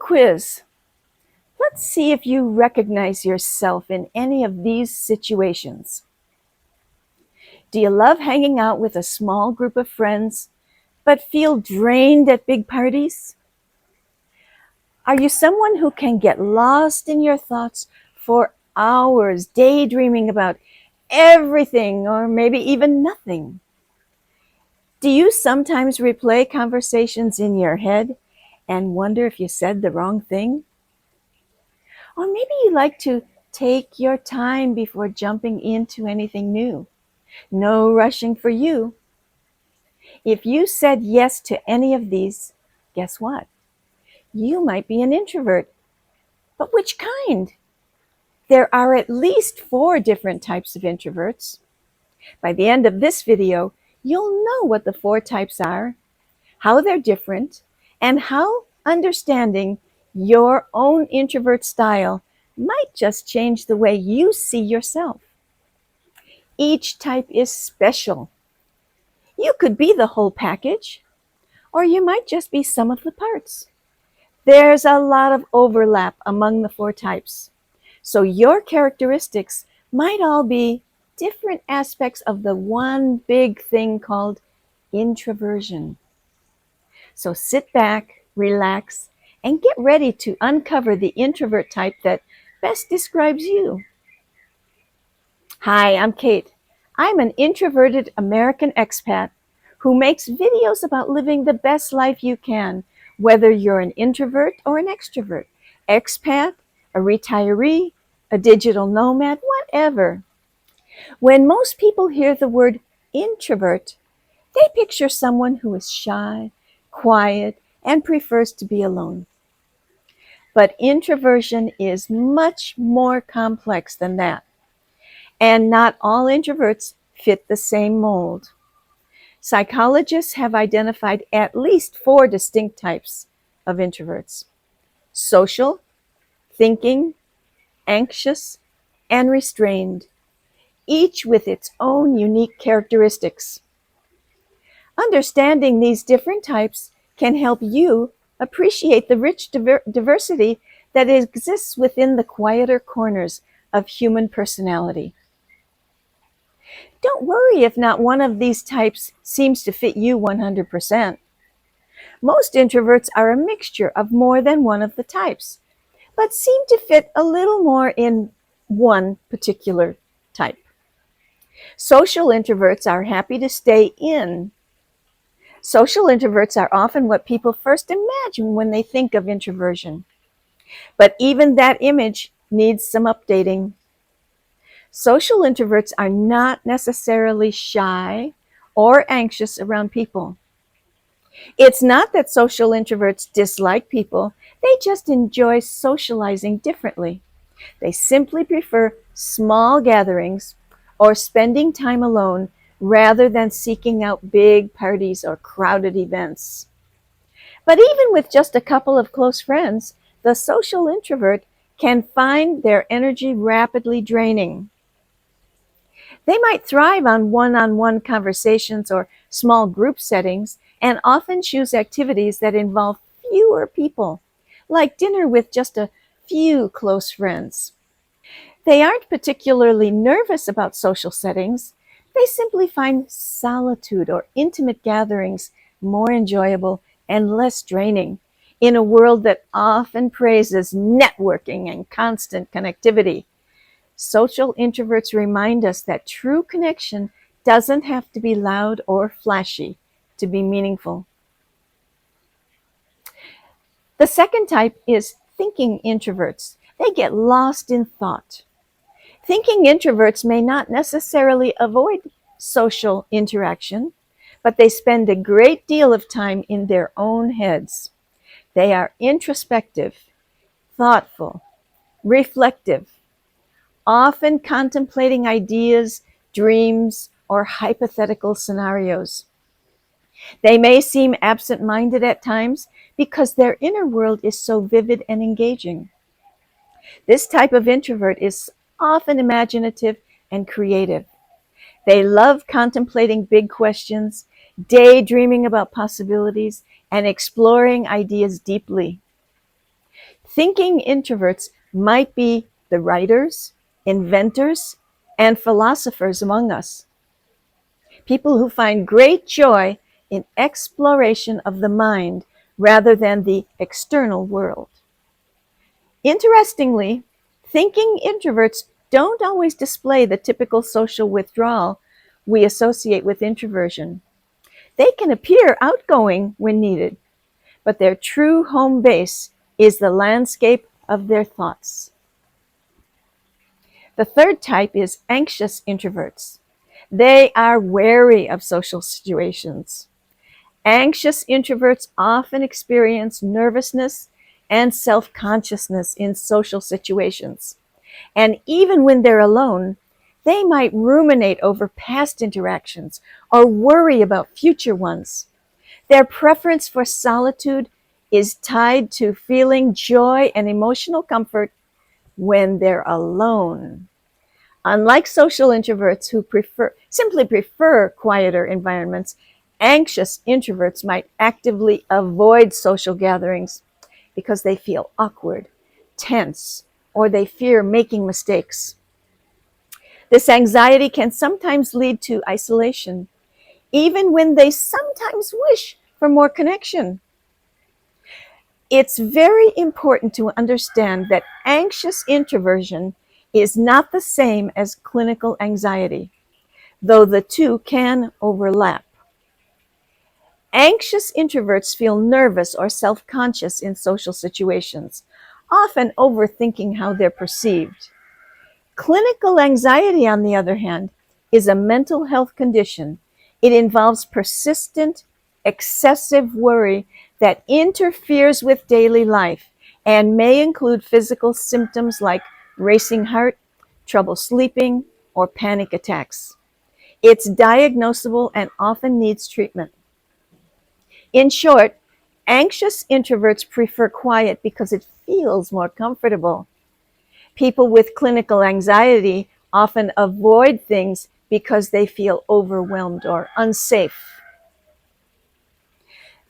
quiz. Let's see if you recognize yourself in any of these situations. Do you love hanging out with a small group of friends, but feel drained at big parties? Are you someone who can get lost in your thoughts for hours, daydreaming about everything or maybe even nothing? Do you sometimes replay conversations in your head and wonder if you said the wrong thing? Or maybe you like to take your time before jumping into anything new. No rushing for you. If you said yes to any of these, guess what? You might be an introvert. But which kind? There are at least 4 different types of introverts. By the end of this video, you'll know what the 4 types are, how they're different, and how understanding your own introvert style might just change the way you see yourself. Each type is special. You could be the whole package, or you might just be some of the parts. There's a lot of overlap among the 4 types, so your characteristics might all be different aspects of the one big thing called introversion. So sit back, relax, and get ready to uncover the introvert type that best describes you. Hi, I'm Kate. I'm an introverted American expat who makes videos about living the best life you can, whether you're an introvert or an extrovert, expat, a retiree, a digital nomad, whatever. When most people hear the word introvert, they picture someone who is shy, quiet, and prefers to be alone. But introversion is much more complex than that. And not all introverts fit the same mold. Psychologists have identified at least 4 distinct types of introverts: social, thinking, anxious, and restrained, each with its own unique characteristics. Understanding these different types can help you appreciate the rich diversity that exists within the quieter corners of human personality. Don't worry if not one of these types seems to fit you 100%. Most introverts are a mixture of more than one of the types, but seem to fit a little more in one particular type. Social introverts are happy to stay in. Social introverts are often what people first imagine when they think of introversion. But even that image needs some updating. Social introverts are not necessarily shy or anxious around people. It's not that social introverts dislike people, they just enjoy socializing differently. They simply prefer small gatherings or spending time alone rather than seeking out big parties or crowded events. But even with just a couple of close friends, the social introvert can find their energy rapidly draining. They might thrive on one-on-one conversations or small group settings and often choose activities that involve fewer people, like dinner with just a few close friends. They aren't particularly nervous about social settings. They simply find solitude or intimate gatherings more enjoyable and less draining in a world that often praises networking and constant connectivity. Social introverts remind us that true connection doesn't have to be loud or flashy to be meaningful. The second type is thinking introverts. They get lost in thought. Thinking introverts may not necessarily avoid social interaction, but they spend a great deal of time in their own heads. They are introspective, thoughtful, reflective, often contemplating ideas, dreams, or hypothetical scenarios. They may seem absent-minded at times because their inner world is so vivid and engaging. This type of introvert is often imaginative and creative. They love contemplating big questions, daydreaming about possibilities, and exploring ideas deeply. Thinking introverts might be the writers, inventors, and philosophers among us. People who find great joy in exploration of the mind rather than the external world. Interestingly, thinking introverts don't always display the typical social withdrawal we associate with introversion. They can appear outgoing when needed, but their true home base is the landscape of their thoughts. The third type is anxious introverts. They are wary of social situations. Anxious introverts often experience nervousness and self-consciousness in social situations. And even when they're alone, they might ruminate over past interactions or worry about future ones. Their preference for solitude is tied to feeling joy and emotional comfort when they're alone. Unlike social introverts who simply prefer quieter environments, anxious introverts might actively avoid social gatherings because they feel awkward, tense, or they fear making mistakes. This anxiety can sometimes lead to isolation, even when they sometimes wish for more connection. It's very important to understand that anxious introversion is not the same as clinical anxiety, though the two can overlap. Anxious introverts feel nervous or self-conscious in social situations, often overthinking how they're perceived. Clinical anxiety, on the other hand, is a mental health condition. It involves persistent, excessive worry that interferes with daily life and may include physical symptoms like racing heart, trouble sleeping, or panic attacks. It's diagnosable and often needs treatment. In short, anxious introverts prefer quiet because it feels more comfortable. People with clinical anxiety often avoid things because they feel overwhelmed or unsafe.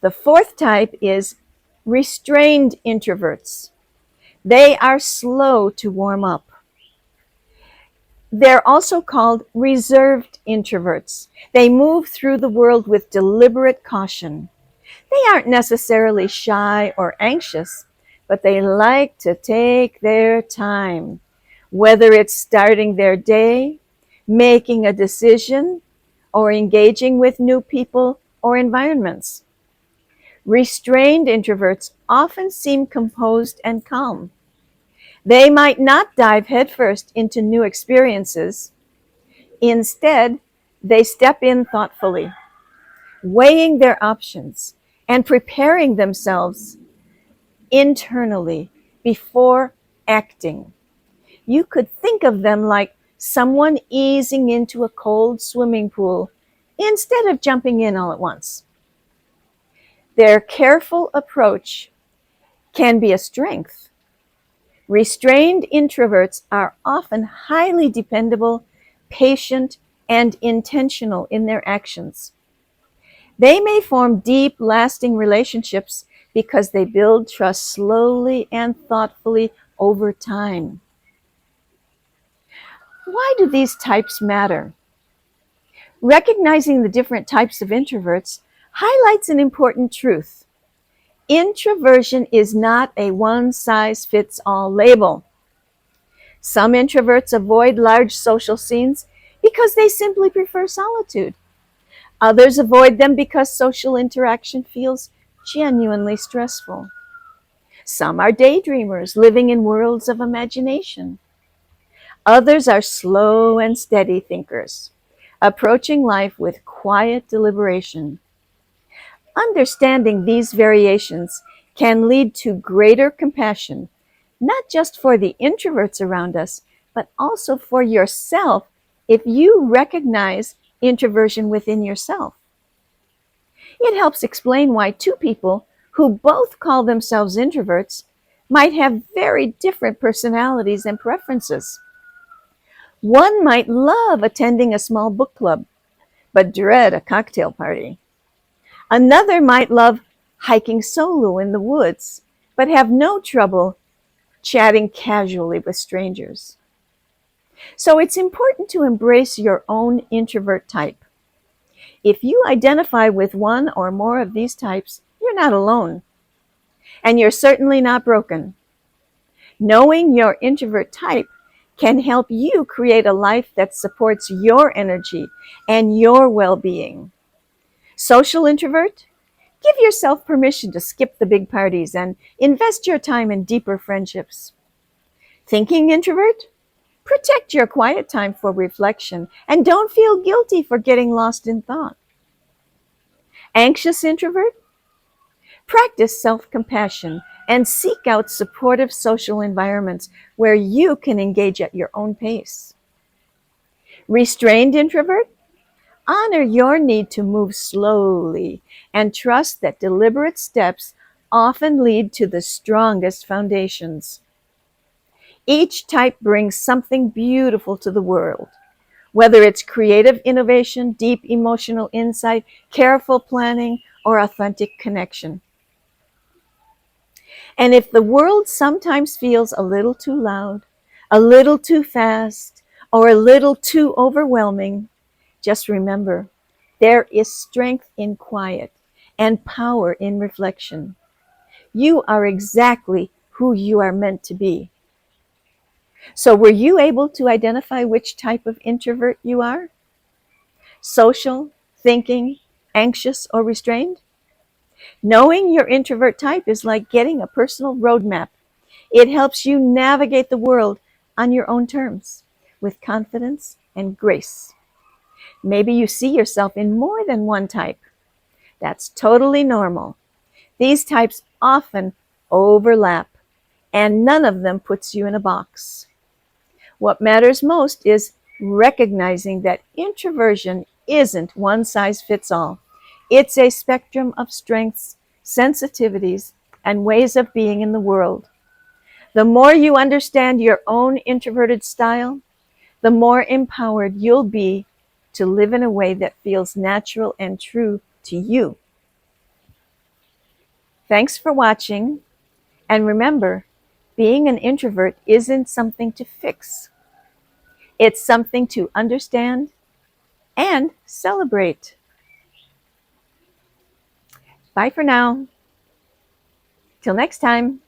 The fourth type is restrained introverts. They are slow to warm up. They're also called reserved introverts. They move through the world with deliberate caution. They aren't necessarily shy or anxious, but they like to take their time, whether it's starting their day, making a decision, or engaging with new people or environments. Restrained introverts often seem composed and calm. They might not dive headfirst into new experiences. Instead, they step in thoughtfully, weighing their options and preparing themselves internally before acting. You could think of them like someone easing into a cold swimming pool instead of jumping in all at once. Their careful approach can be a strength. Restrained introverts are often highly dependable, patient, and intentional in their actions. They may form deep, lasting relationships because they build trust slowly and thoughtfully over time. Why do these types matter? Recognizing the different types of introverts highlights an important truth. Introversion is not a one-size-fits-all label. Some introverts avoid large social scenes because they simply prefer solitude. Others avoid them because social interaction feels genuinely stressful. Some are daydreamers living in worlds of imagination. Others are slow and steady thinkers, approaching life with quiet deliberation. Understanding these variations can lead to greater compassion, not just for the introverts around us, but also for yourself if you recognize introversion within yourself. It helps explain why two people who both call themselves introverts might have very different personalities and preferences. One might love attending a small book club, but dread a cocktail party. Another might love hiking solo in the woods, but have no trouble chatting casually with strangers. So it's important to embrace your own introvert type. If you identify with one or more of these types, you're not alone. And you're certainly not broken. Knowing your introvert type can help you create a life that supports your energy and your well-being. Social introvert, give yourself permission to skip the big parties and invest your time in deeper friendships. Thinking introvert, protect your quiet time for reflection and don't feel guilty for getting lost in thought. Anxious introvert, practice self-compassion and seek out supportive social environments where you can engage at your own pace. Restrained introvert, honor your need to move slowly and trust that deliberate steps often lead to the strongest foundations. Each type brings something beautiful to the world, whether it's creative innovation, deep emotional insight, careful planning, or authentic connection. And if the world sometimes feels a little too loud, a little too fast, or a little too overwhelming, just remember, there is strength in quiet and power in reflection. You are exactly who you are meant to be. So were you able to identify which type of introvert you are? Social, thinking, anxious, or restrained? Knowing your introvert type is like getting a personal roadmap. It helps you navigate the world on your own terms, with confidence and grace. Maybe you see yourself in more than one type. That's totally normal. These types often overlap, and none of them puts you in a box. What matters most is recognizing that introversion isn't one size fits all. It's a spectrum of strengths, sensitivities, and ways of being in the world. The more you understand your own introverted style, the more empowered you'll be to live in a way that feels natural and true to you. Thanks for watching, and remember, being an introvert isn't something to fix. It's something to understand and celebrate. Bye for now. Till next time.